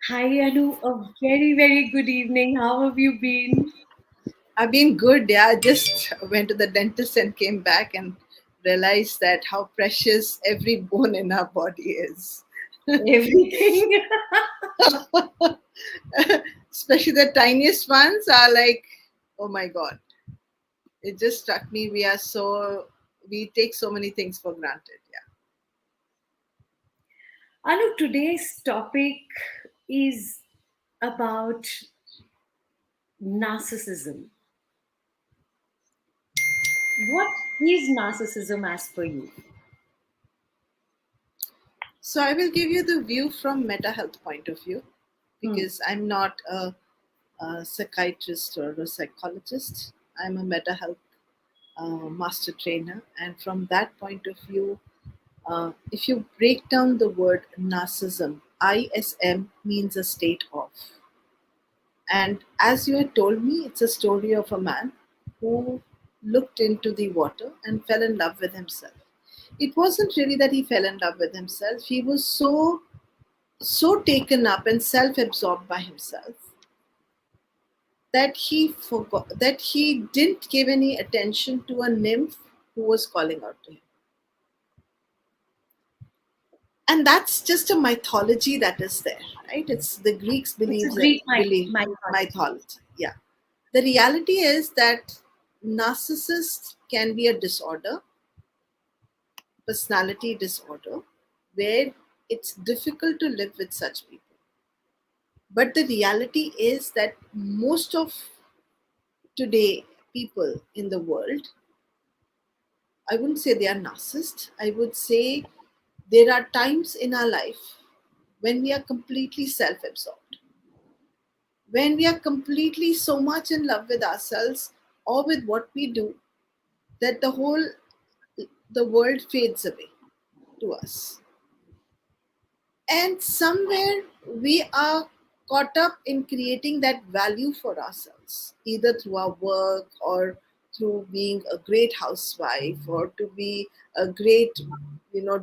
Hi, Anu. A very, very good evening. How have you been? I've been good. Yeah, I just went to the dentist and came back and realized that how precious every bone in our body is. Everything. Especially the tiniest ones are like, oh my god. It just struck me. We take so many things for granted. Yeah. Anu, today's topic is about narcissism. What is narcissism as per you? So I will give you the view from meta health point of view Hmm. because I'm not a psychiatrist or a psychologist. I'm a meta health master trainer, and from that point of view, if you break down the word narcissism, ISM means a state of. And as you had told me, it's a story of a man who looked into the water and fell in love with himself. It wasn't really that he fell in love with himself, he was so taken up and self-absorbed by himself that he forgot that he didn't give any attention to a nymph who was calling out to him. And that's just a mythology that is there, right? It's the Greeks It's a believes Greek believe mythology. mythology. Yeah. The reality is that narcissist can be a disorder, personality disorder, where it's difficult to live with such people. But the reality is that most of today people in the world, I wouldn't say they are narcissists. I would say there are times in our life when we are completely self-absorbed, when we are completely so much in love with ourselves or with what we do that the world fades away to us. And somewhere we are caught up in creating that value for ourselves, either through our work or through being a great housewife or to be a great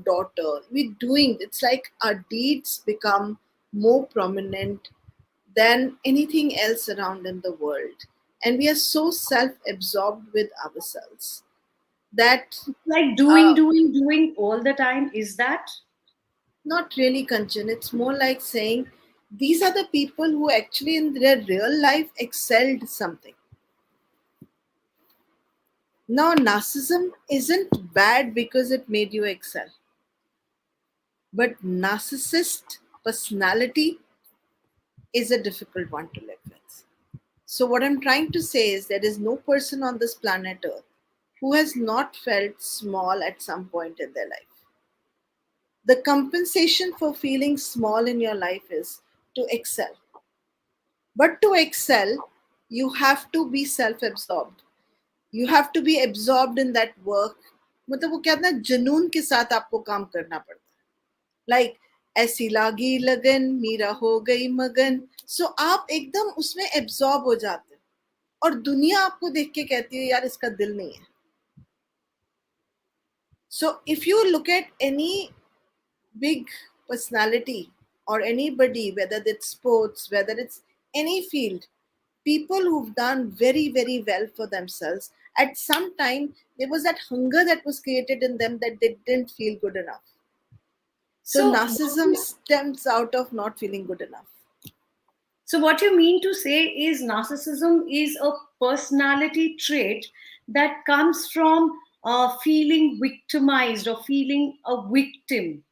daughter. We're doing, it's like our deeds become more prominent than anything else around in the world, and we are so self-absorbed with ourselves that Like doing, uh, doing, doing all the time. Is that? not really Kanchan. It's more like saying these are the people who actually in their real life excelled something. Now, narcissism isn't bad because it made you excel, but narcissist personality is a difficult one to live with. So, what I'm trying to say is there is no person on this planet Earth who has not felt small at some point in their life. The compensation for feeling small in your life is to excel. But to excel, you have to be self-absorbed. You have to be absorbed in that work. मतलब वो क्या है ना, जुनून के साथ आपको काम करना पड़ता है. Like ऐसी लागी लगन मीरा हो गई मगन. So आप एकदम उसमें absorb हो जाते हो और दुनिया आपको देख के कहती है यार इसका दिल नहीं है. So if you look at any big personality or anybody, whether it's sports, whether it's any field, people who've done very, very well for themselves, at some time there was that hunger that was created in them that they didn't feel good enough. So So, narcissism stems out of not feeling good enough. what you mean to say is narcissism is a personality trait that comes from feeling victimized or feeling a victim.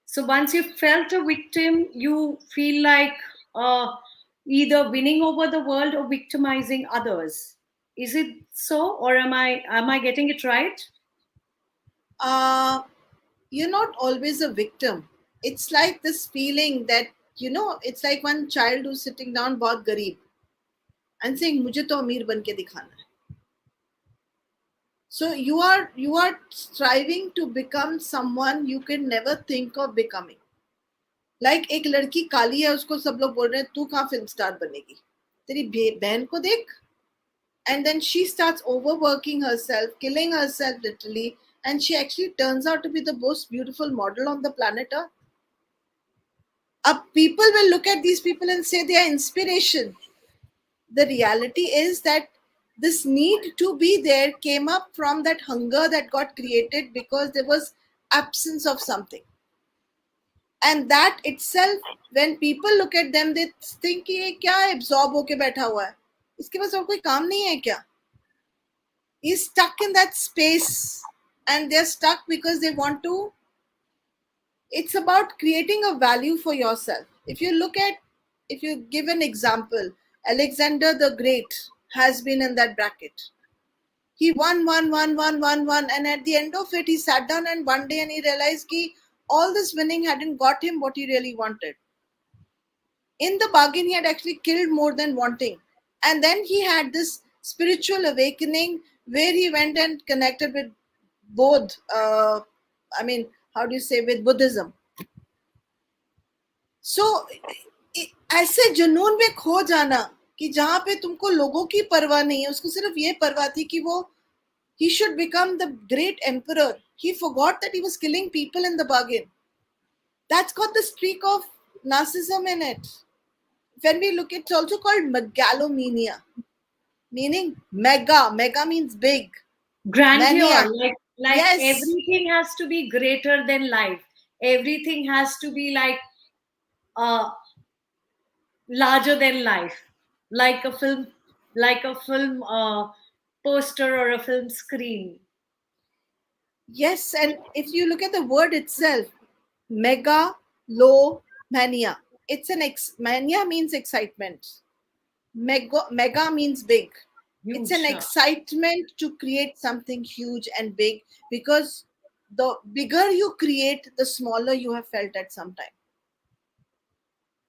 So once you felt a victim, you feel like either winning over the world or victimizing others. Is it so, or am I getting it right? Uh, you're not always a victim. It's like this feeling that, it's like one child who's sitting down बहुत गरीब and saying मुझे तो अमीर बन के दिखाना है. So you are striving to become someone you can never think of becoming. Like एक लड़की काली है उसको सब लोग बोल रहे हैं तू कहाँ फिल्म स्टार बनेगी. तेरी बहन को देख. And then she starts overworking herself, killing herself literally, and she actually turns out to be the most beautiful model on the planet Earth. People will look at these people and say they are inspiration. The reality is that this need to be there came up from that hunger that got created because there was absence of something. And that itself, when people look at them, they think कि ये क्या absorb होके बैठा हुआ है, इसके पास और कोई काम नहीं है क्या? He's stuck in that space, and they're stuck because they want to. It's about creating a value for yourself. If you give an example, Alexander the Great has been in that bracket. He won, and at the end of it, he sat down and one day and he realized that all this winning hadn't got him what he really wanted. In the bargain, he had actually killed more than wanting. And then he had this spiritual awakening where he went and connected with both, how do you say, with Buddhism. So ऐसे जुनून में खो जाना कि जहां पे तुमको लोगों की परवाह नहीं है, उसको सिर्फ ये परवाह थी कि वो he should become the great emperor. He forgot that he was killing people in the bargain. That's got the streak of narcissism in it. When we look, it's also called megalomania, meaning mega. Mega means big. Grandeur, Mania. like Yes. everything has to be greater than life. Everything has to be like uh larger than life, like a film, like a film poster or a film screen. Yes. And if you look at the word itself, megalomania, it's mania means excitement. Mega means big. It's an Huge. excitement to create something huge and big, because the bigger you create, the smaller you have felt at some time.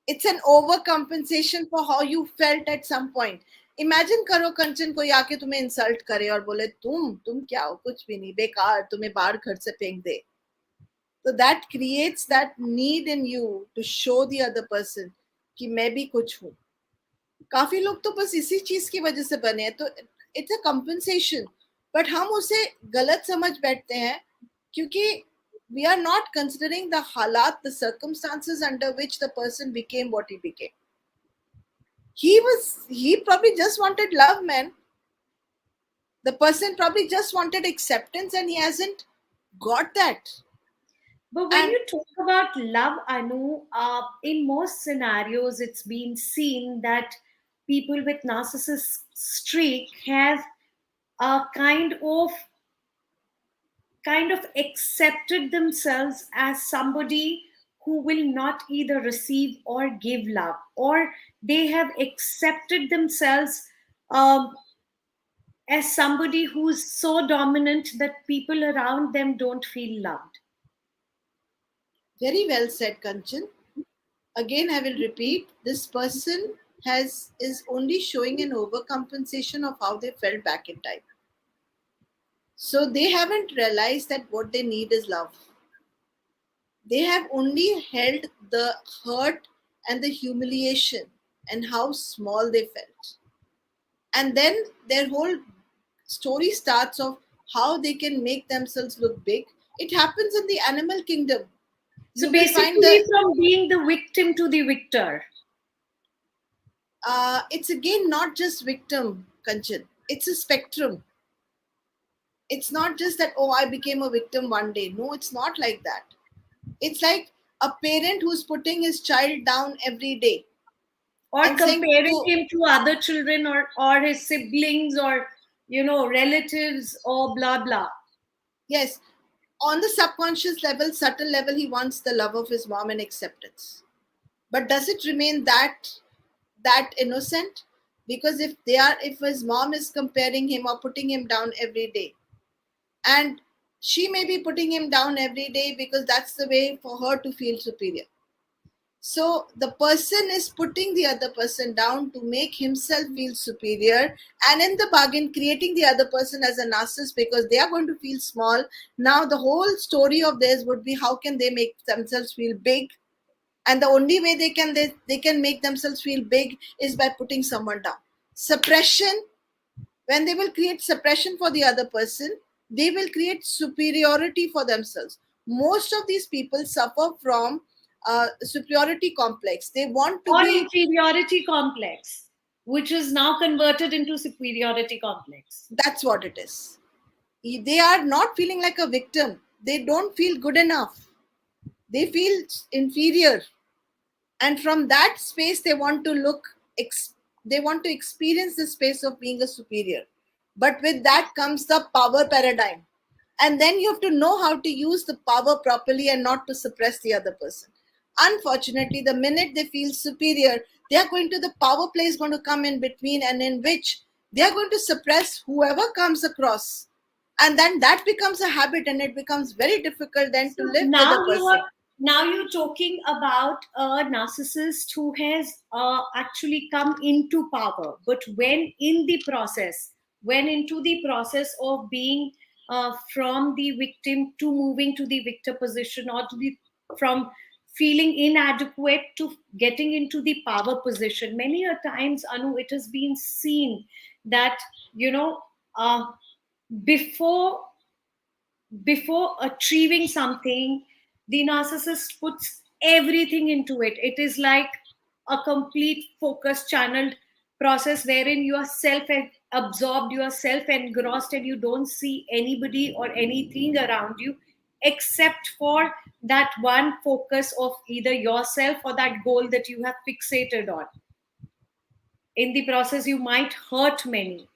It's an overcompensation for how you felt at some point. Imagine करो कंचन कोई आके तुम्हें insult करे और बोले तुम क्या हो, कुछ भी नहीं, बेकार, तुम्हें बाहर घर से फेंक दे. So that creates that need in you to show the other person कि मैं भी कुछ हूँ. काफी लोग तो बस इसी चीज की वजह से बने हैं, तो इट्स अ कंपनसेशन. बट हम उसे गलत समझ बैठते हैं क्योंकि we are not considering the halat, the circumstances under which the person became what he became. He probably just wanted love, man. The person probably just wanted acceptance and he hasn't got that. But when And you talk about love, Anu, in most scenarios, it's been seen that people with narcissist streak have a kind of accepted themselves as somebody who will not either receive or give love, or they have accepted themselves um, as somebody who's so dominant that people around them don't feel loved. very well said, Kanchan. Again, I will repeat, this person is only showing an overcompensation of how they felt back in time. So they haven't realized that what they need is love. They have only held the hurt and the humiliation and how small they felt. And then their whole story starts of how they can make themselves look big. It happens in the animal kingdom. So You will find the basically, from being the victim to the victor. it's again not just victim, Kanchan. It's a spectrum. It's not just that, oh, I became a victim one day. No, it's not like that. It's like a parent who's putting his child down every day Or and saying comparing to, him to other children, or his siblings, or relatives, or blah blah. yes, on the subconscious level, subtle level, he wants the love of his mom and acceptance. But does it remain that innocent? Because if his mom is comparing him or putting him down every day, and she may be putting him down every day because that's the way for her to feel superior. So the person is putting the other person down to make himself feel superior, and in the bargain, creating the other person as a narcissist because they are going to feel small. Now, the whole story of theirs would be how can they make themselves feel big, and the only way they can make themselves feel big is by putting someone down. Suppression. When they will create suppression for the other person, they will create superiority for themselves. Most of these people suffer from superiority complex. They want to Or be. inferiority complex, which is now converted into superiority complex. That's what it is. They are not feeling like a victim. They don't feel good enough. They feel inferior, and from that space they want to they want to experience the space of being a superior. But with that comes the power paradigm, and then you have to know how to use the power properly and not to suppress the other person. Unfortunately, the minute they feel superior, they are going to, the power play is going to come in between, and in which they are going to suppress whoever comes across, and then that becomes a habit, and it becomes very difficult then So to live with now a you person. are now you're talking about a narcissist who has actually come into power, but when into the process of being from the victim to moving to the victor position, or to the from feeling inadequate to getting into the power position. Many a times, Anu, it has been seen that you know uh, before before achieving something, the narcissist puts everything into it. It is like a complete focus channeled process wherein you are self absorbed, you are self engrossed, and you don't see anybody or anything around you except for that one focus of either yourself or that goal that you have fixated on. In the process you might hurt many.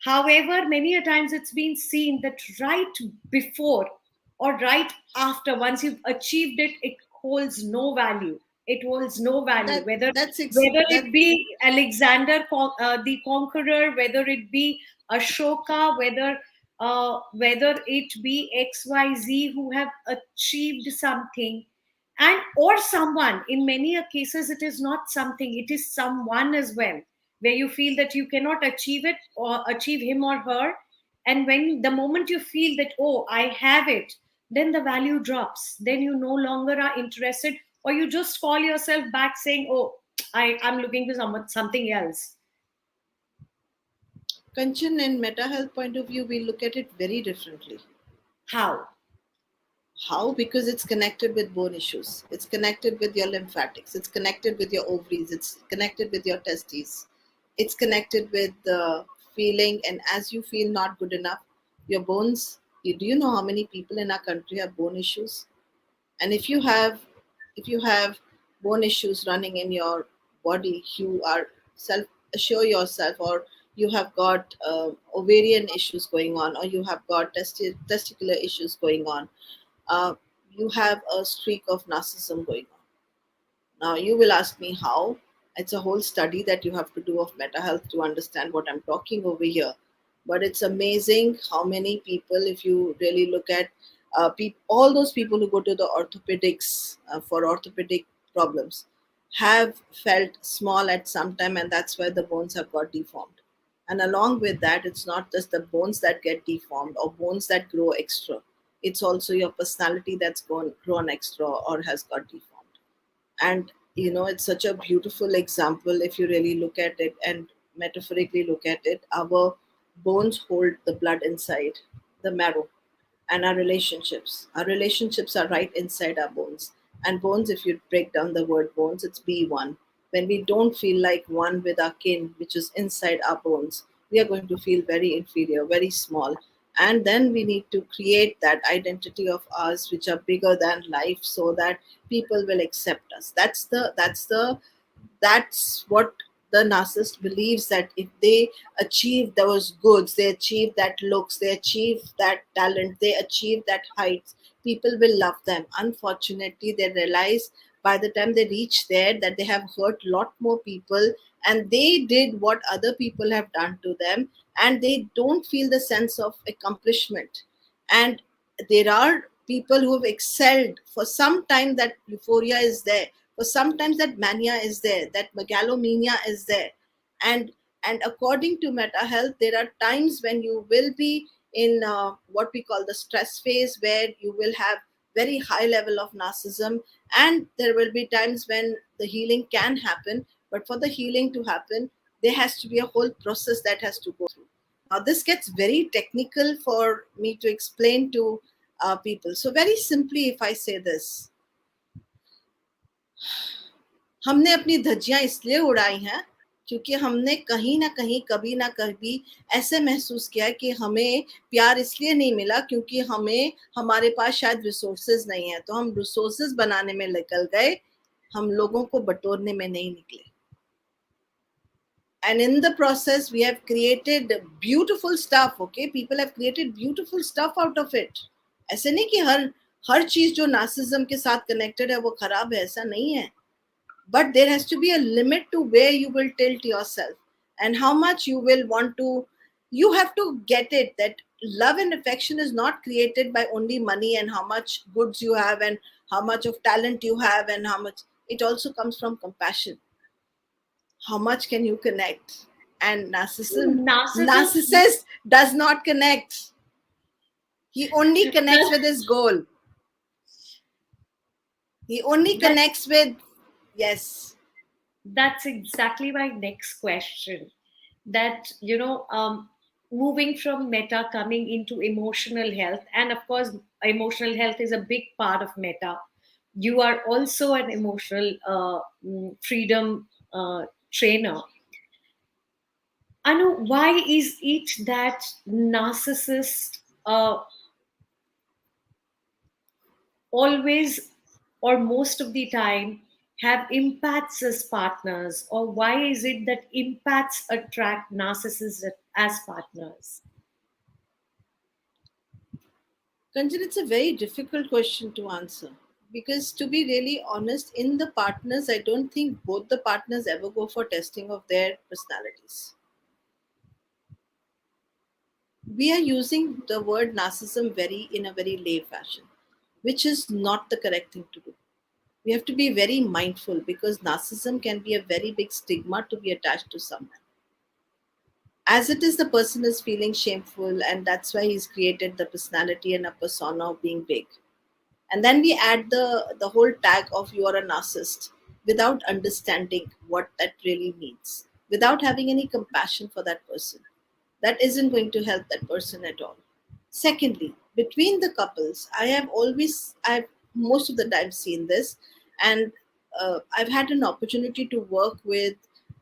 However, many a times it's been seen that right before or right after, once you've achieved it, it holds no value. It holds no value, that whether that's that it be Alexander the Conqueror, whether it be Ashoka, whether it be XYZ who have achieved something. And or someone, in many a cases it is not something, it is someone as well, where you feel that you cannot achieve it or achieve him or her. And when the moment you feel that, oh, I have it, then the value drops, then you no longer are interested, or you just call yourself back saying, oh, I'm looking for something else. Kanchan, in meta health point of view, we look at it very differently. How? How? Because it's connected with bone issues. It's connected with your lymphatics. It's connected with your ovaries. It's connected with your testes. It's connected with the feeling. And as you feel not good enough, your bones. Do you know how many people in our country have bone issues? And if you have bone issues running in your body, you are self assure yourself, or you have got ovarian issues going on, or you have got testicular issues going on, uh, you have a streak of narcissism going on. Now, you will ask me how. It's a whole study that you have to do of meta health to understand what I'm talking over here. But it's amazing how many people, if you really look at all those people who go to the orthopedics for orthopedic problems, have felt small at some time, and that's why the bones have got deformed. And along with that, it's not just the bones that get deformed or bones that grow extra, it's also your personality that's grown extra or has got deformed. And it's such a beautiful example if you really look at it and metaphorically look at it. Our bones hold the blood inside the marrow, and our relationships are right inside our bones. And bones, if you break down the word bones, it's B1. When we don't feel like one with our kin, which is inside our bones, we are going to feel very inferior, very small. And then we need to create that identity of ours which are bigger than life, so that people will accept us. That's what the narcissist believes, that if they achieve those goods, they achieve that looks, they achieve that talent, they achieve that heights, people will love them. Unfortunately, they realize by the time they reach there that they have hurt a lot more people, and they did what other people have done to them, and they don't feel the sense of accomplishment. And there are people who have excelled for some time, that euphoria is there, for sometimes that mania is there, that megalomania is there. And and according to meta health, there are times when you will be in what we call the stress phase, where you will have very high level of narcissism, and there will be times when the healing can happen. But for the healing to happen, there has to be a whole process that has to go through. Now this gets very technical for me to explain to people. So very simply, if I say this, हमने अपनी धज्जियां इसलिए उड़ाई हैं क्योंकि हमने कहीं ना कहीं कभी ना कभी ऐसे महसूस किया कि हमें प्यार इसलिए नहीं मिला क्योंकि हमें हमारे पास शायद रिसोर्सेज नहीं है, तो हम रिसोर्सेज बनाने में निकल गए, हम लोगों को बटोरने में नहीं निकले। And in the process we have created beautiful stuff. Okay, people have created beautiful stuff out of it. ऐसे नहीं कि हर चीज जो नार्सिज्म के साथ कनेक्टेड है वो खराब है, ऐसा नहीं है, but there has to be a limit to where you will tilt yourself and how much you will want to. You have to get it that love and affection is not created by only money and how much goods you have and how much of talent you have and how much. It also comes from compassion. How much can you connect? And Narcissism narcissist does not connect. He only connects does. with his goal. He only That connects with, yes. that's exactly my next question. That moving from meta, coming into emotional health, and of course emotional health is a big part of meta. You are also an emotional freedom trainer. Anu, why is it that narcissists always or most of the time have empaths as partners, or why is it that empaths attract narcissists as partners? Kanjan, it's a very difficult question to answer because, to be really honest, in the partners, I don't think both the partners ever go for testing of their personalities. We are using the word narcissism very in a very lay fashion, which is not the correct thing to do. We have to be very mindful because narcissism can be a very big stigma to be attached to someone. As it is, the person is feeling shameful, and that's why he's created the personality and a persona of being big. And then we add the whole tag of you are a narcissist without understanding what that really means, without having any compassion for that person. That isn't going to help that person at all. Secondly, between the couples, I've most of the time seen this, and I've had an opportunity to work with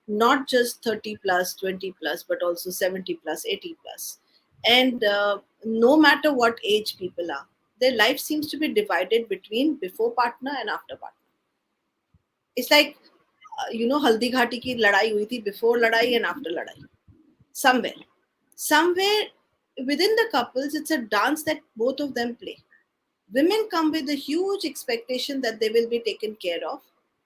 not just 30 plus, 20 plus, but also 70 plus, 80 plus. And no matter what age people are, their life seems to be divided between before partner and after partner. It's like, Haldi Ghati ki ladai hui thi before ladai and after ladai. Somewhere within the couples, it's a dance that both of them play. Women come with a huge expectation that they will be taken care of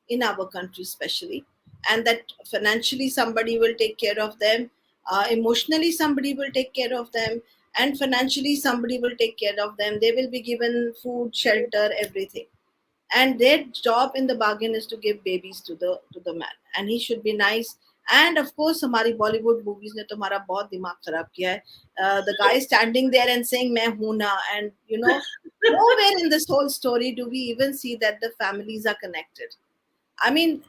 in our country, especially, and that financially somebody will take care of them, emotionally somebody will take care of them, and financially somebody will take care of them. They will be given food, shelter, everything, and their job in the bargain is to give babies to the man, and he should be nice. And of course हमारी Bollywood movies ने तो हमारा बहुत दिमाग खराब किया है. The guy standing there and saying मैं हूं ना, and nowhere in this whole story do we even see that the families are connected. I mean,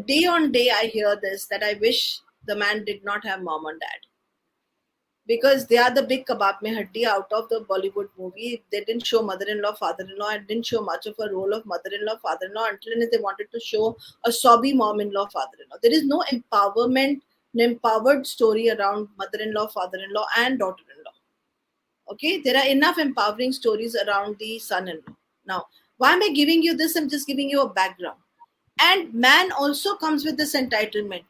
day on day I hear this, that I wish the man did not have mom and dad because they are the big kebab mein haddi out of the Bollywood movie. They didn't show mother-in-law, father-in-law, and didn't show much of a role of mother-in-law, father-in-law until and they wanted to show a sobby mom-in-law, father-in-law. There is no empowerment, an empowered story around mother-in-law, father-in-law, and daughter-in-law. Okay, there are enough empowering stories around the son-in-law. Now, why am I giving you this? I'm just giving you a background. And man also comes with this entitlement.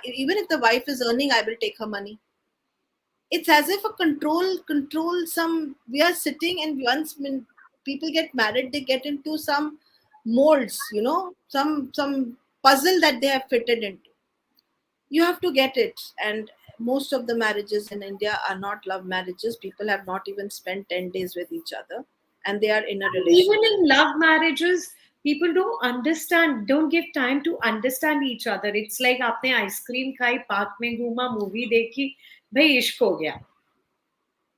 Even if the wife is earning, I will take her money. It's as if a control some. We are sitting, and once when people get married, they get into some molds, some puzzle that they have fitted into. You have to get it. And most of the marriages in India are not love marriages. People have not even spent 10 days with each other, and they are in a Even relationship. in love marriages, people don't understand, don't give time to understand each other. It's like आपने ice cream खाई, park में घूमा, movie देखी, भाई इश्क हो गया.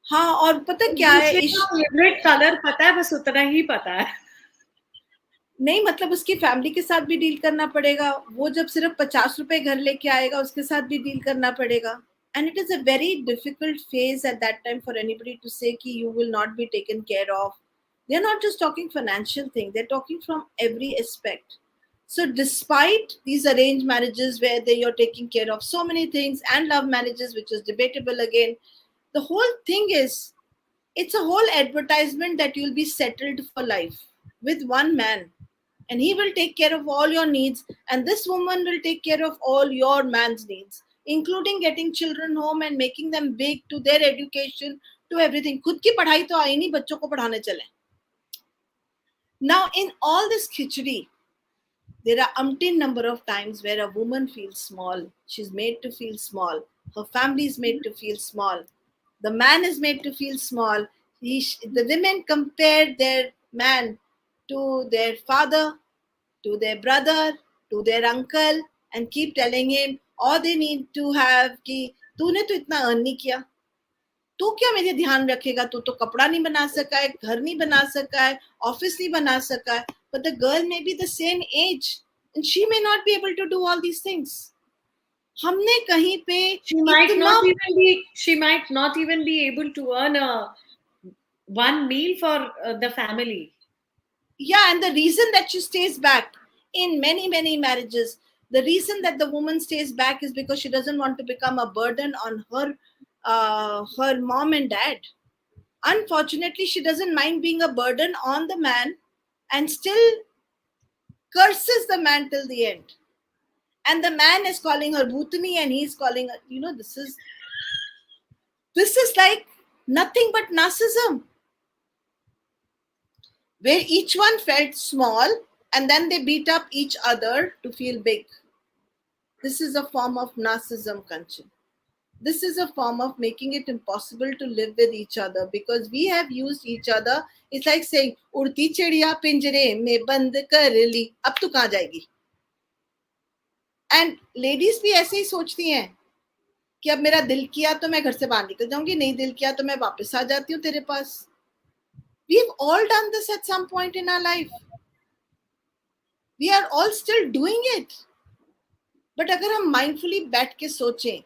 हाँ, और पता एक क्या है दूसरे का फेवरेट कलर पता है, बस उतना ही पता है. नहीं, मतलब उसकी फैमिली के साथ भी डील करना पड़ेगा. वो जब सिर्फ 50 रुपए घर लेके आएगा, उसके साथ भी डील करना पड़ेगा. And it is a very difficult phase at that time for anybody to say कि you will not be taken care of. They're not just talking financial thing. They're talking from every aspect. So, despite these arranged marriages where you're taking care of so many things, and love marriages, which is debatable again, the whole thing is it's a whole advertisement that you'll be settled for life with one man, and he will take care of all your needs, and this woman will take care of all your man's needs, including getting children home and making them big, to their education, to everything. खुद की पढ़ाई तो आई नहीं, बच्चों को पढ़ाने चले. Now, in all this khichdi, there are umpteen number of times where a woman feels small. She's made to feel small. Her family is made to feel small. The man is made to feel small. The women compare their man to their father, to their brother, to their uncle, and keep telling him all they need to have कि तूने तो इतना earn नहीं किया, तू क्या मेरे ध्यान रखेगा, तू तो कपड़ा नहीं बना सका है, घर नहीं बना सका है, ऑफिस नहीं बना सका है. But the girl may be the same age and she may not be able to do all these things. हमने कहीं पे इतना, she might not even be able to earn a one meal for the family. yeah, and the reason that she stays back in many marriages, the reason that the woman stays back is because she doesn't want to become a burden on her mom and dad. Unfortunately, she doesn't mind being a burden on the man and still curses the man till the end. And the man is calling her Bhutani and he's calling her, this is like nothing but narcissism, where each one felt small and then they beat up each other to feel big. This is a form of narcissism, Kanchan. This is a form of making it impossible to live with each other because we have used each other. It's like saying, उड़ती चिड़िया पिंजरे में बंद कर ली, अब तू कहाँ जाएगी? एंड लेडीज भी ऐसे ही सोचती हैं कि अब मेरा दिल किया तो मैं घर से बाहर निकल जाऊंगी, नहीं दिल किया तो मैं वापस आ जाती हूँ तेरे पास. We've all done this at some point in our life. We are all still doing it. But अगर हम माइंडफुली बैठ के सोचें,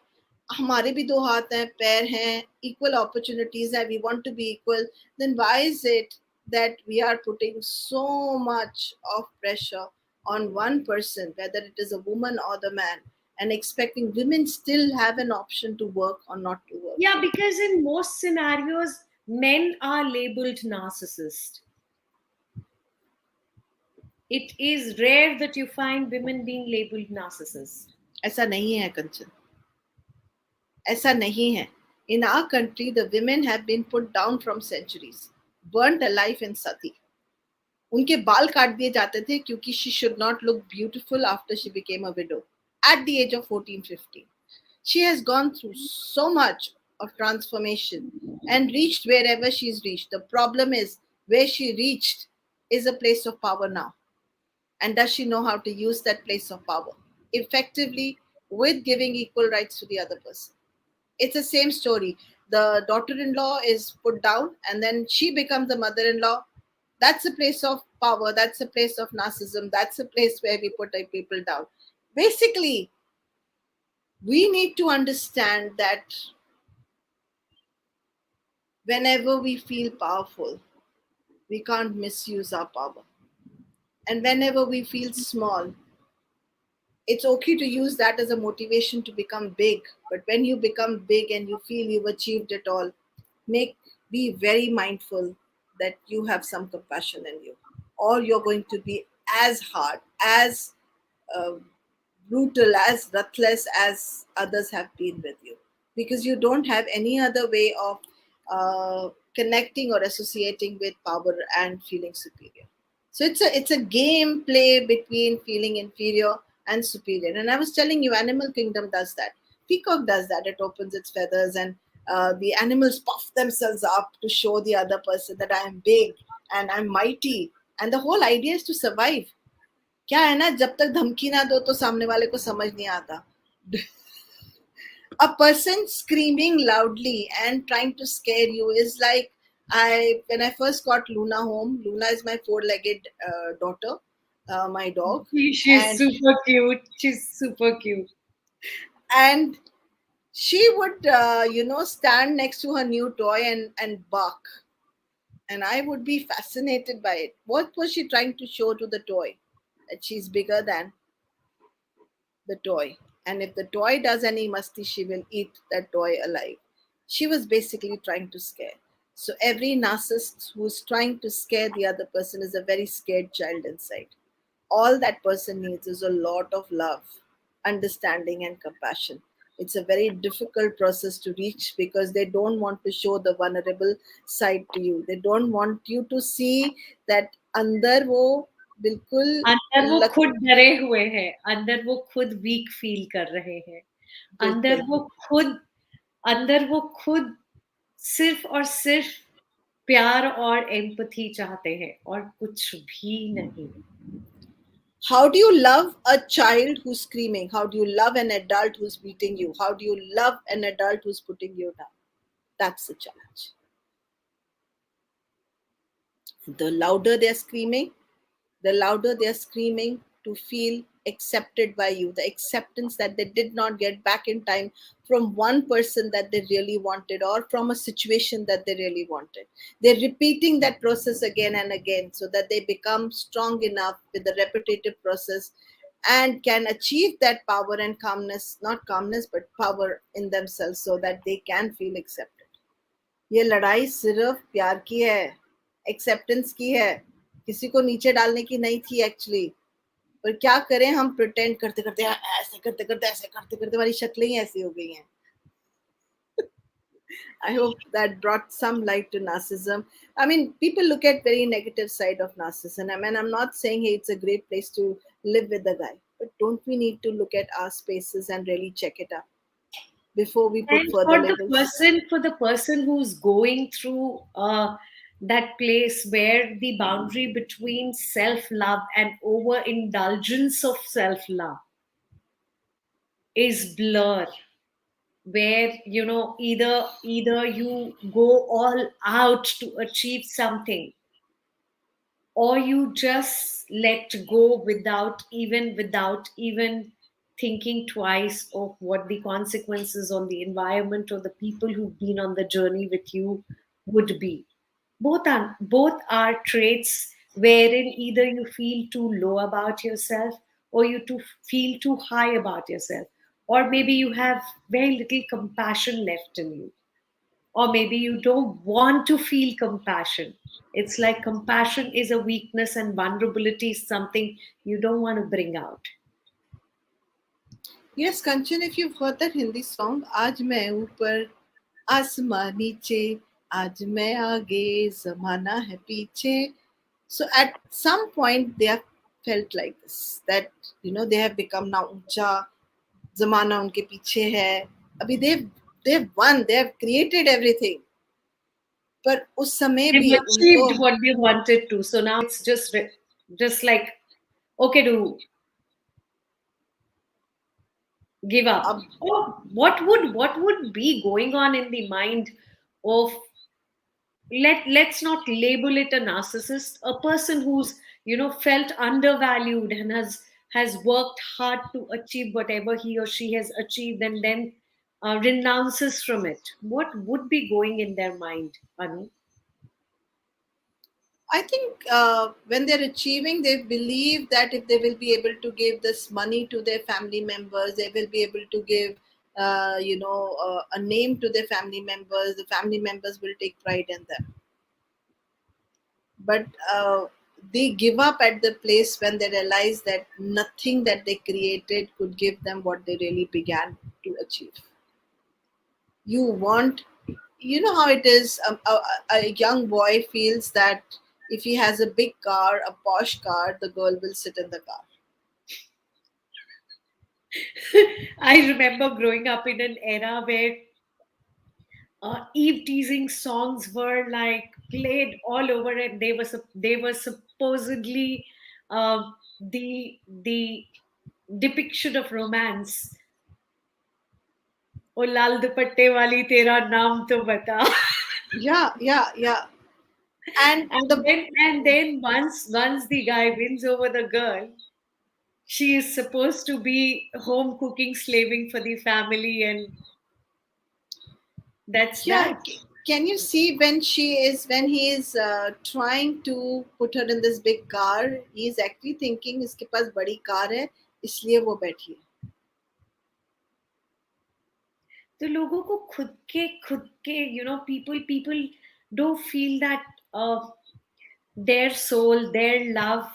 हमारे भी दो हाथ हैं, पैर हैं, equal opportunities हैं, we want to be equal, then why is it that we are putting so much of pressure on one person, whether it is a woman or the man, and expecting women still have an option to work or not to work? Yeah, because in most scenarios, men are labeled narcissist. It is rare that you find women being labeled narcissist. ऐसा नहीं है कंचन, ऐसा नहीं है. In our country, the women have been put down from centuries, burnt alive in sati. उनके बाल काट दिए जाते थे क्योंकि she should not look beautiful after she became a widow at the age of 14-15. She has gone through so much of transformation and reached wherever she's reached. The problem is where she reached is a place of power now. And does she know how to use that place of power effectively with giving equal rights to the other person? It's the same story. The daughter-in-law is put down and then she becomes the mother-in-law. That's a place of power. That's a place of narcissism. That's a place where we put our people down. Basically, we need to understand that whenever we feel powerful, we can't misuse our power. And whenever we feel small, it's okay to use that as a motivation to become big. But when you become big and you feel you've achieved it all, be very mindful that you have some compassion in you, or you're going to be as hard, as uh, brutal, as ruthless as others have been with you, because you don't have any other way of connecting or associating with power and feeling superior. So it's a game play between feeling inferior and superior. And I was telling you, Animal Kingdom does that. Peacock does that. It opens its feathers and the animals puff themselves up to show the other person that I am big and I'm mighty. And the whole idea is to survive. क्या है ना, जब तक धमकी ना दो तो सामने वाले को समझ नहीं आता. A person screaming loudly and trying to scare you is like, when I first got Luna home. Luna is my four-legged daughter, my dog. She's And super cute. She's super cute. and she would stand next to her new toy and bark, and I would be fascinated by it. What was she trying to show to the toy? that she's bigger than the toy. And if the toy does any musty, she will eat that toy alive. She was basically trying to scare. So every narcissist who's trying to scare the other person is a very scared child inside. All that person needs is a lot of love, understanding, and compassion. It's a very difficult process to reach because they don't want to show the vulnerable side to you. They don't want you to see that अंदर वो बिल्कुल अंदर वो luck खुद डरे हुए हैं, अंदर वो खुद वीक फील कर रहे हैं, अंदर बिल्कुल वो खुद अंदर वो खुद सिर्फ और सिर्फ प्यार और एम्पैथी चाहते हैं और कुछ भी नहीं। How do you love a child who's screaming? How do you love an adult who's beating you? How do you love an adult who's putting you down? That's the challenge. The louder they're screaming, the louder they're screaming to feel accepted by you, the acceptance that they did not get back in time from one person that they really wanted or from a situation that they really wanted. They're repeating that process again and again so that they become strong enough with the repetitive process and can achieve that power and calmness, not calmness, but power in themselves so that they can feel accepted. ये लड़ाई सिर्फ प्यार की है, acceptance की है, किसी को नीचे डालने की नहीं थी एक्चुअली। पर क्या करें, हम प्रिटेंड करते करते ऐसे करते करते ऐसे करते करते हमारी शक्लें ही ऐसी हो गई हैं। I hope that brought some light to narcissism. I mean, people look at very negative side of narcissism. I mean, I'm not saying hey, it's a great place to live with the guy, but don't we need to look at our spaces and really check it out before we put And further labels? for the person who's going through that place where the boundary between self-love and overindulgence of self-love is blur, where either you go all out to achieve something, or you just let go without even thinking twice of what the consequences on the environment or the people who've been on the journey with you would be. Both are traits wherein either you feel too low about yourself, or you feel too high about yourself, or maybe you have very little compassion left in you, or maybe you don't want to feel compassion. It's like compassion is a weakness and vulnerability is something you don't want to bring out. Yes, Kanchan, if you've heard that Hindi song, आज मैं ऊपर आसमां नीचे, आज मैं आगे जमाना है पीछे. So at some point they have felt like this, that they have become now ऊंचा, जमाना उनके पीछे है. अभी they've won, they have created everything. पर उस समय They've भी उनको achieved what they wanted to. So now it's just like, okay, to give up. अब Oh, what would be going on in the mind of, let's not label it a narcissist, a person who's felt undervalued and has worked hard to achieve whatever he or she has achieved, and then renounces from it. What would be going in their mind, Anu? I think when they're achieving, they believe that if they will be able to give this money to their family members, they will be able to give, a name to their family members. The family members will take pride in them. But they give up at the place when they realize that nothing that they created could give them what they really began to achieve. You want, you know how it is, a young boy feels that if he has a big car, a posh car, the girl will sit in the car. I remember growing up in an era where eve teasing songs were like played all over, and they were supposedly the depiction of romance. ओ लाल दुपट्टे वाली तेरा नाम तो बता. Yeah, yeah, yeah. And and the then and then once the guy wins over the girl, she is supposed to be home cooking, slaving for the family, and that's yeah, that. can you see when he is trying to put her in this big car, he is actually thinking इसके पास बड़ी car है इसलिए वो बैठी है. तो लोगों को खुद के people don't feel that their soul, their love,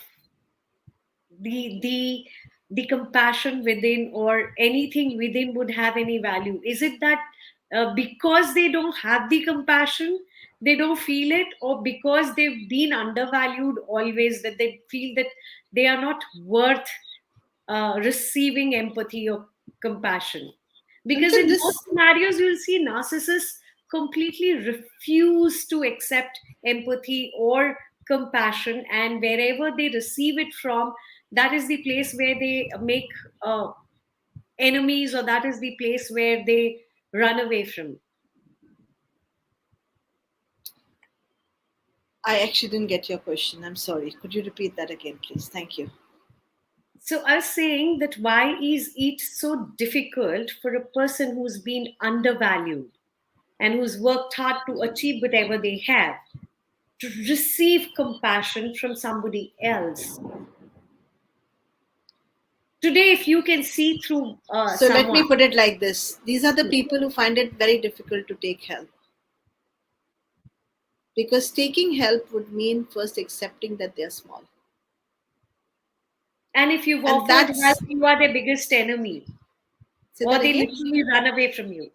the the the compassion within or anything within would have any value? Is it that because they don't have the compassion, they don't feel it, or because they've been undervalued always, that they feel that they are not worth receiving empathy or compassion? Because Kanchan, in most this scenarios, you'll see narcissists completely refuse to accept empathy or compassion, and wherever they receive it from, that is the place where they make enemies, or that is the place where they run away from. I actually didn't get your question. I'm sorry. Could you repeat that again, please? Thank you. So I was saying that why is it so difficult for a person who's been undervalued and who's worked hard to achieve whatever they have to receive compassion from somebody else? Today, if you can see through So let someone, me put it like this: these are the people who find it very difficult to take help, because taking help would mean first accepting that they are small, and if you've and offered help, that's you are their biggest enemy, say or that they again. literally run away from you.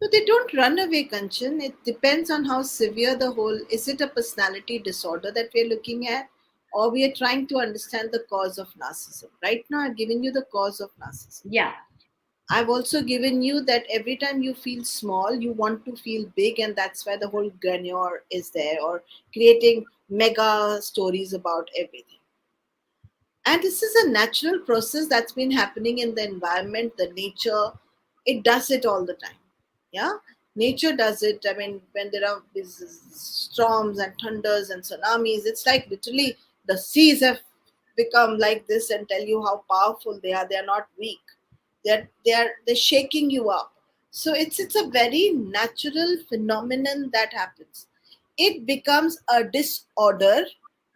So they don't run away, Kanchan. It depends on how severe the whole. Is it a personality disorder that we're looking at, or we are trying to understand the cause of narcissism? Right now, I've given you the cause of narcissism. Yeah. I've also given you that every time you feel small, you want to feel big, and that's why the whole grandeur is there, or creating mega stories about everything. And this is a natural process that's been happening in the environment, the nature. It does it all the time. Yeah, nature does it. I mean, when there are these storms and thunders and tsunamis, it's like literally the seas have become like this and tell you how powerful they are. They are not weak. They're shaking you up. So it's a very natural phenomenon that happens. It becomes a disorder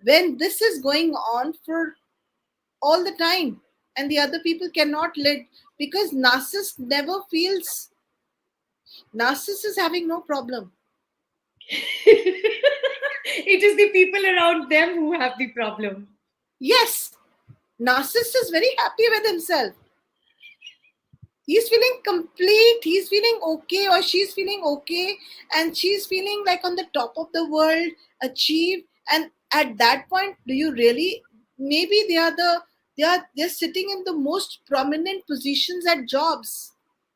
when this is going on for all the time, and the other people cannot let, because narcissist is having no problem. It is the people around them who have the problem. Yes, narcissist is very happy with himself. He's feeling complete, he's feeling okay, or she's feeling okay, and she's feeling like on the top of the world, achieved. And at that point, do you really, maybe they're sitting in the most prominent positions at jobs.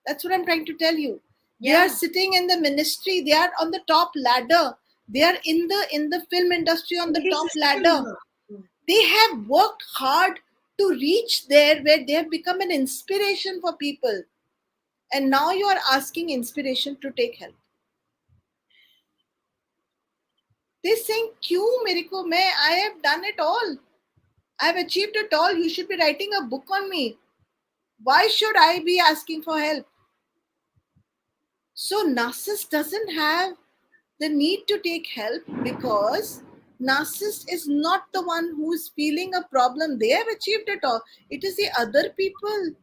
That's what I'm trying to tell you. They are Yeah. sitting in the ministry, they are on the top ladder, they are in the film industry on the In the top ladder. system. They have worked hard to reach there, where they have become an inspiration for people, and now you are asking inspiration to take help. They're saying क्यों मेरे को, मैं I have done it all, I have achieved it all, you should be writing a book on me, why should I be asking for help? So narcissist doesn't have the need to take help, because narcissist is not the one who's feeling a problem. They have achieved it all. It is the other people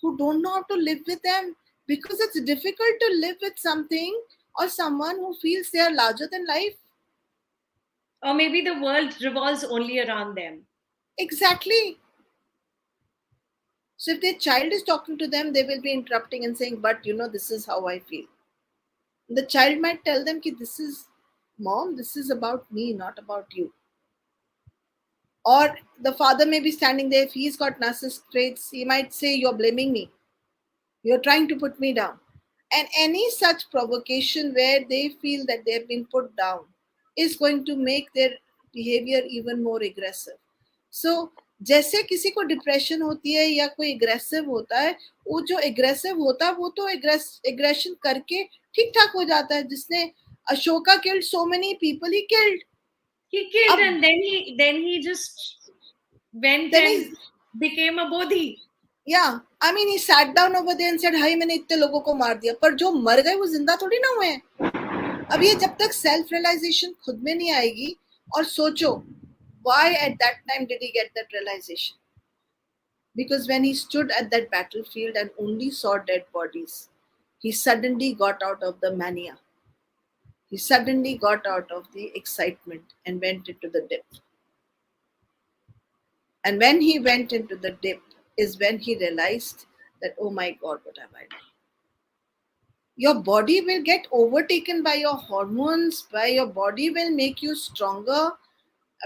who don't know how to live with them, because it's difficult to live with something or someone who feels they are larger than life. Or maybe the world revolves only around them. Exactly. So if their child is talking to them, they will be interrupting and saying, but this is how I feel. The child might tell them, Ki, this is, mom, this is about me, not about you. Or the father may be standing there, if he's got narcissistic traits, he might say, you're blaming me, you're trying to put me down. And any such provocation where they feel that they've been put down is going to make their behavior even more aggressive. So जैसे किसी को depression होती है या कोई aggressive होता है, वो जो एग्रेसिव होता है वो तो एग्रेशन करके ठीक ठाक हो जाता है. जिसने Ashoka killed so many people, he killed. He killed, अब and then he just went then and he became a bodhi. Yeah, I mean, he sat down over there and said, "हाय मैंने इतने लोगों को मार दिया." पर जो मर गए वो जिंदा थोड़ी ना हुए हैं. अब ये जब तक सेल्फ रियलाइजेशन खुद में नहीं आएगी, और सोचो, why at that time did he get that realization? Because when he stood at that battlefield and only saw dead bodies, he suddenly got out of the mania. He suddenly got out of the excitement and went into the depth. And when he went into the depth is when he realized that, oh my God, what have I done? Your body will get overtaken by your hormones, by your body will make you stronger.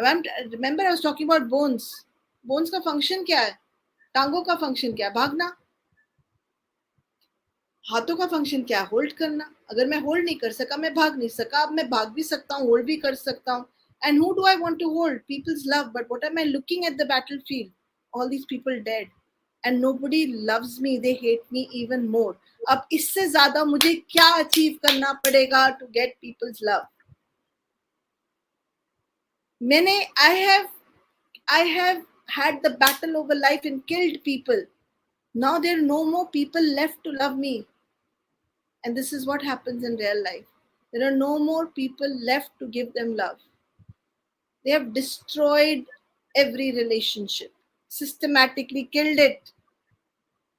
Remember, I was talking about bones. Bones का function क्या है? टांगों का function क्या है? भागना. हाथों का फंक्शन क्या है? होल्ड करना. अगर मैं होल्ड नहीं कर सका, मैं भाग नहीं सका. अब मैं भाग भी सकता हूँ, होल्ड भी कर सकता हूँ. And who do I want to hold? People's love. But what am I looking at the battlefield? All these people dead. And nobody loves me. They hate me even more. अब इससे ज्यादा मुझे क्या achieve करना पड़ेगा to get people's love? मैंने I have had the battle over life and killed people. Now there are no more people left to love me. And this is what happens in real life. There are no more people left to give them love. They have destroyed every relationship, systematically killed it.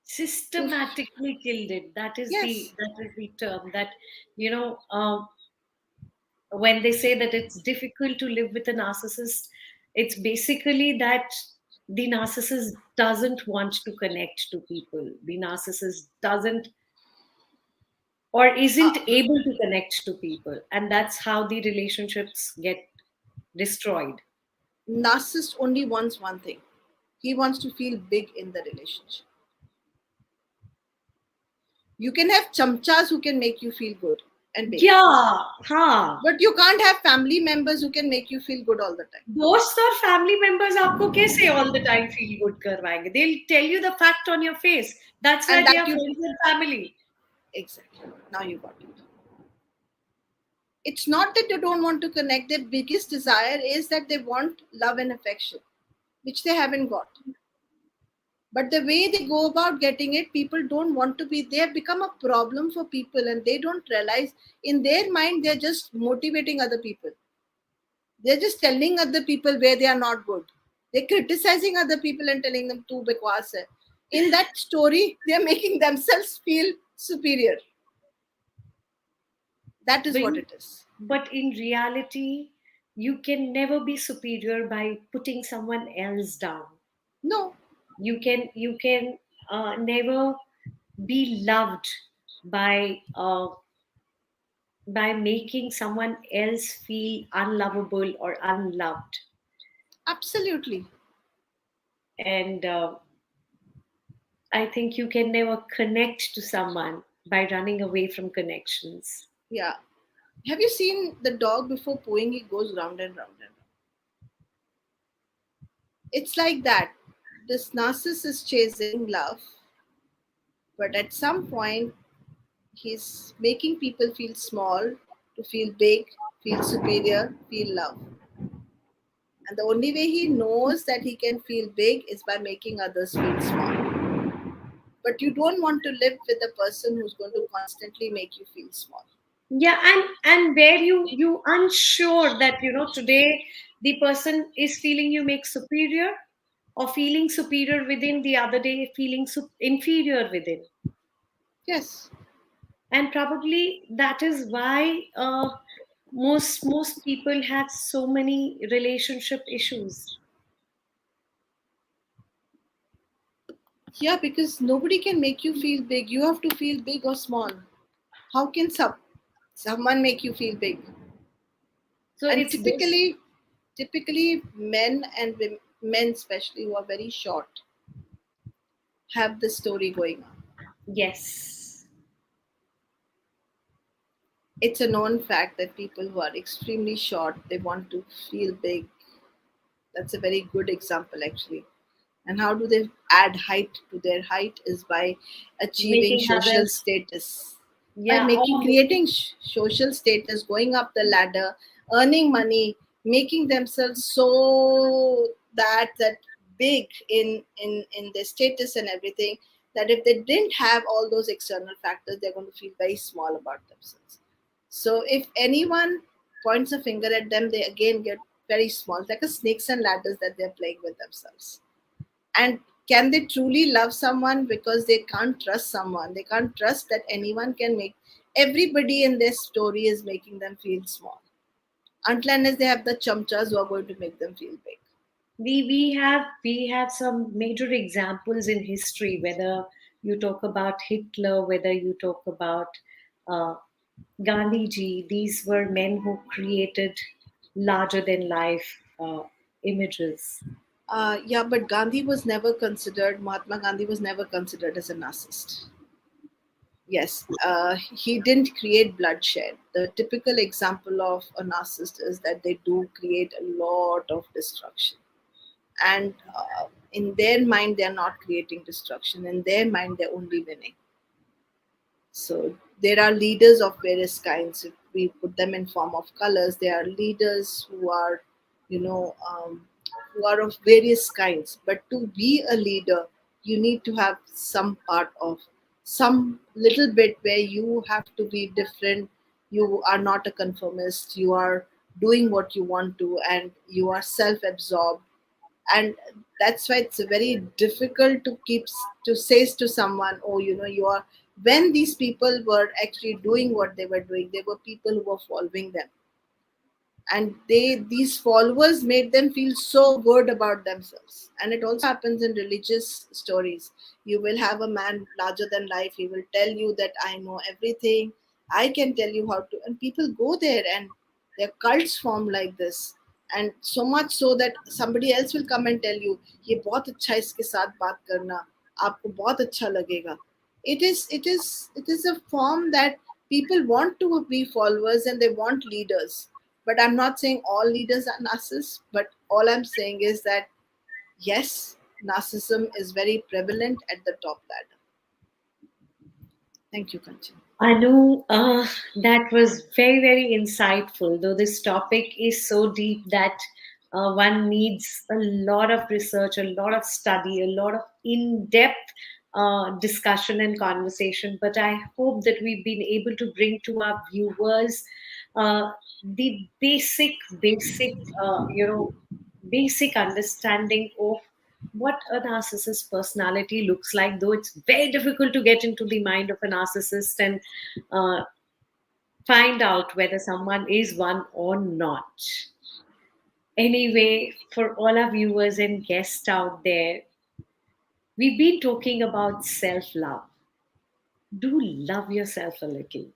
Systematically killed it. Yes, That is the term that, you know, when they say that it's difficult to live with a narcissist, it's basically that the narcissist doesn't want to connect to people. The narcissist doesn't or isn't uh, able to connect to people, and that's how the relationships get destroyed. narcissist only wants one thing. He wants to feel big in the relationship. You can have chamchas who can make you feel good and big, Yeah, huh. but you can't have family members who can make you feel good all the time. दोस्त और family members आपको कैसे all the time feel good करवाएंगे? They'll tell you the fact on your face. That's why And they that are you friends and family. exactly. Now you got it. It's not that they don't want to connect. Their biggest desire is that they want love and affection, which they haven't got. But the way they go about getting it, people don't want to be. They have become a problem for people, and they don't realize in their mind they're just motivating other people. They're just telling other people where they are not good. They're criticizing other people and telling them too bakwas hai. In that story, they're making themselves feel superior. That is But, what it is. but in reality, you can never be superior by putting someone else down. No, You can never be loved by making someone else feel unlovable or unloved. absolutely. And I think you can never connect to someone by running away from connections. Yeah. Have you seen the dog before pooing? He goes round and round and round. It's like that. This narcissist is chasing love, but at some point, he's making people feel small, to feel big, feel superior, feel love. And the only way he knows that he can feel big is by making others feel small. But you don't want to live with a person who's going to constantly make you feel small. Yeah, and where you unsure that today the person is feeling you make superior or feeling superior within, the other day feeling inferior within. Yes. And probably that is why most people have so many relationship issues. Yeah, because nobody can make you feel big. You have to feel big or small. How can someone make you feel big? So And it's this. typically men and men especially who are very short have this story going on. Yes. It's a known fact that people who are extremely short, they want to feel big. That's a very good example actually. And how do they add height to their height is by achieving Making social others. status, by Yeah, making or making. creating social status, going up the ladder, earning money, making themselves so that big in their status and everything, that if they didn't have all those external factors, they're going to feel very small about themselves. So if anyone points a finger at them, they again get very small. It's like a snakes and ladders that they're playing with themselves. And can they truly love someone? Because they can't trust someone. They can't trust that anyone can make, everybody in their story is making them feel small. Until and unless they have the chamchas who are going to make them feel big. We have some major examples in history, whether you talk about Hitler, whether you talk about uh, Gandhiji. These were men who created larger than life images. Yeah, but Gandhi was never considered, Mahatma Gandhi was never considered as a narcissist. Yes, he didn't create bloodshed. The typical example of a narcissist is that they do create a lot of destruction. And in their mind, they're not creating destruction. In their mind, they're only winning. So there are leaders of various kinds. If we put them in form of colors, there are leaders who are, you know, who are of various kinds. But to be a leader, you need to have some part of some little bit where you have to be different. You are not a conformist. You are doing what you want to, and you are self-absorbed. And that's why it's very difficult to to say to someone, oh, you are, when these people were actually doing what they were doing, there were people who were following them, and these followers made them feel so good about themselves. And it also happens in religious stories. You will have a man larger than life, he will tell you that I know everything, I can tell you how to, and people go there, and their cults form like this. And so much so that somebody else will come and tell you, ये बहुत अच्छा है, इसके साथ बात करना, आपको बहुत अच्छा लगेगा. It is a form that people want to be followers and they want leaders. But I'm not saying all leaders are narcissists, but all I'm saying is that yes, narcissism is very prevalent at the top ladder. Thank you, Kanchan. Anu, that was very, very insightful. Though this topic is so deep that one needs a lot of research, a lot of study, a lot of in depth discussion and conversation. But I hope that we've been able to bring to our viewers uh, the basic understanding of what a narcissist personality looks like, though it's very difficult to get into the mind of a narcissist and uh, find out whether someone is one or not. Anyway, for all our viewers and guests out there, we've been talking about self love. Do love yourself a little.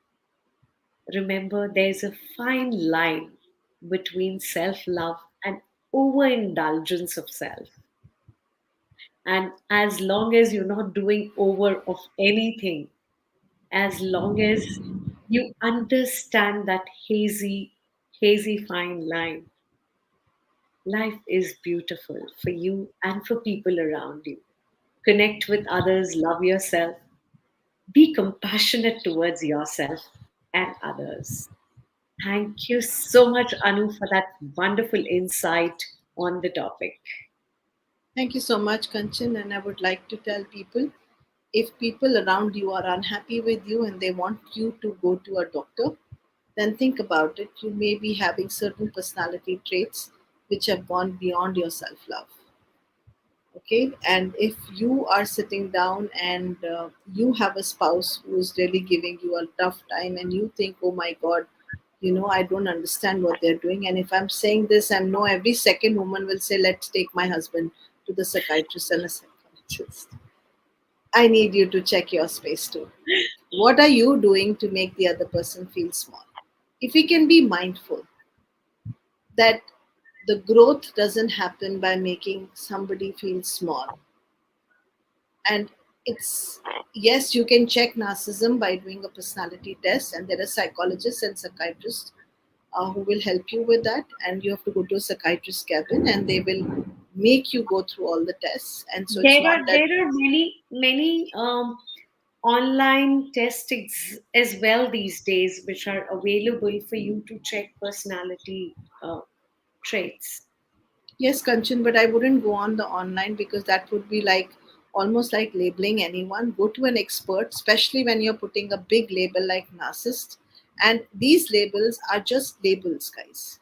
Remember, there's a fine line between self love and overindulgence of self. And as long as you're not doing over of anything, as long as you understand that hazy fine line, life is beautiful for you and for people around you. Connect with others, love yourself, be compassionate towards yourself and others. Thank you so much, Anu, for that wonderful insight on the topic. Thank you so much, Kanchan. And I would like to tell people, if people around you are unhappy with you and they want you to go to a doctor, then think about it. You may be having certain personality traits which have gone beyond your self love. Okay, and if you are sitting down and you have a spouse who is really giving you a tough time, and you think, oh my god, I don't understand what they're doing, and if I'm saying this, I know every second woman will say, let's take my husband to the psychiatrist and a psychologist. I need you to check your space too. What are you doing to make the other person feel small? If we can be mindful that the growth doesn't happen by making somebody feel small, and it's, yes, you can check narcissism by doing a personality test, and there are psychologists and psychiatrists who will help you with that, and you have to go to a psychiatrist cabin and they will make you go through all the tests. And so it's There not are that. there are many online tests as well these days, which are available for you to check personality traits. Yes, Kanchan, but I wouldn't go on the online because that would be like almost like labeling anyone. Go to an expert, especially when you're putting a big label like narcissist. And these labels are just labels, guys.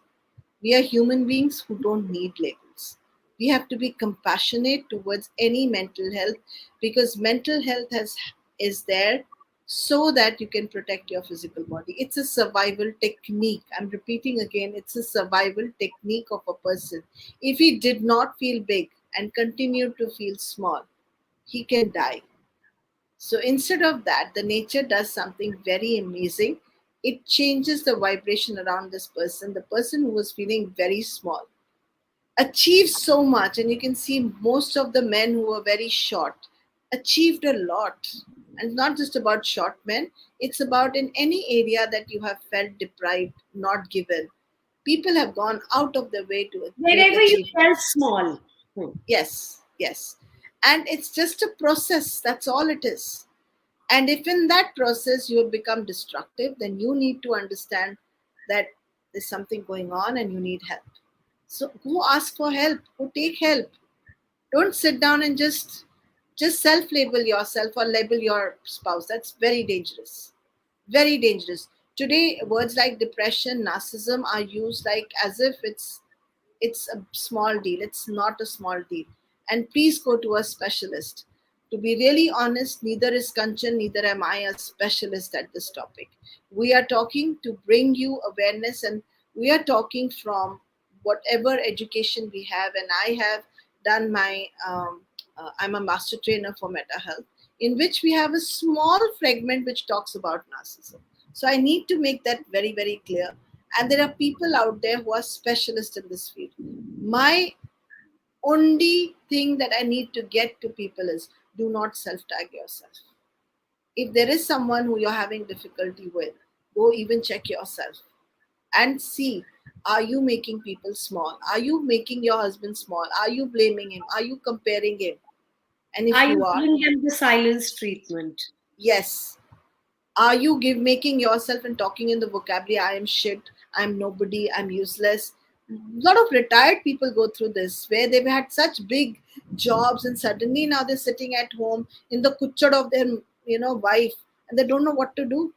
We are human beings who don't need labels. We have to be compassionate towards any mental health because mental health is there so that you can protect your physical body. It's a survival technique. I'm repeating again, it's a survival technique of a person. If he did not feel big and continue to feel small, he can die. So instead of that, the nature does something very amazing. It changes the vibration around this person. The person who was feeling very small achieves so much, and you can see most of the men who were very short achieved a lot. And not just about short men, it's about in any area that you have felt deprived, not given. People have gone out of their way to make Wherever you felt achievements. small. Hmm. Yes, yes. And it's just a process, that's all it is. And if in that process you have become destructive, then you need to understand that there's something going on and you need help. So go ask for help, go take help. Don't sit down and just self-label yourself or label your spouse. That's very dangerous. Very dangerous. Today, words like depression, narcissism are used like as if it's a small deal. It's not a small deal. And please go to a specialist. To be really honest, neither is Kanchan, neither am I a specialist at this topic. We are talking to bring you awareness, and we are talking from whatever education we have. And I have done I'm a master trainer for Meta Health, in which we have a small fragment which talks about narcissism. So I need to make that very, very clear. And there are people out there who are specialists in this field. My only thing that I need to get to people is do not self tag yourself. If there is someone who you're having difficulty with, go even check yourself and see, are you making people small? Are you making your husband small? Are you blaming him? Are you comparing him? And if Are you you are, giving them the silence treatment? yes. Are you making yourself and talking in the vocabulary, I am shit, I'm nobody, I'm useless? A lot of retired people go through this, where they've had such big jobs and suddenly now they're sitting at home in the kuchad of their wife, and they don't know what to do.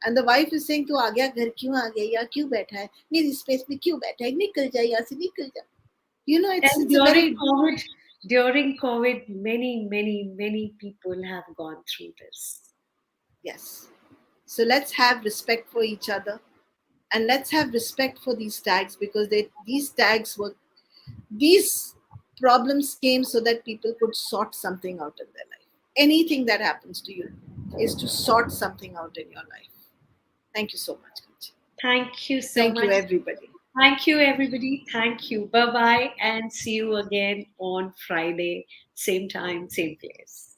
And the wife is saying, तू आ गया घर क्यों आ गया, यहाँ क्यों बैठा है, मेरी स्पेस में क्यों बैठा है, निकल जा यहाँ से निकल जा. And It's a very during COVID, many people have gone through this. yes. So let's have respect for each other, and let's have respect for these tags, because these tags were these problems came so that people could sort something out in their life. Anything that happens to you is to sort something out in your life. Thank you so much, Kanchi. Thank you so Thank you, much. everybody. Thank you, everybody. Thank you. Bye bye, and see you again on Friday, same time, same place.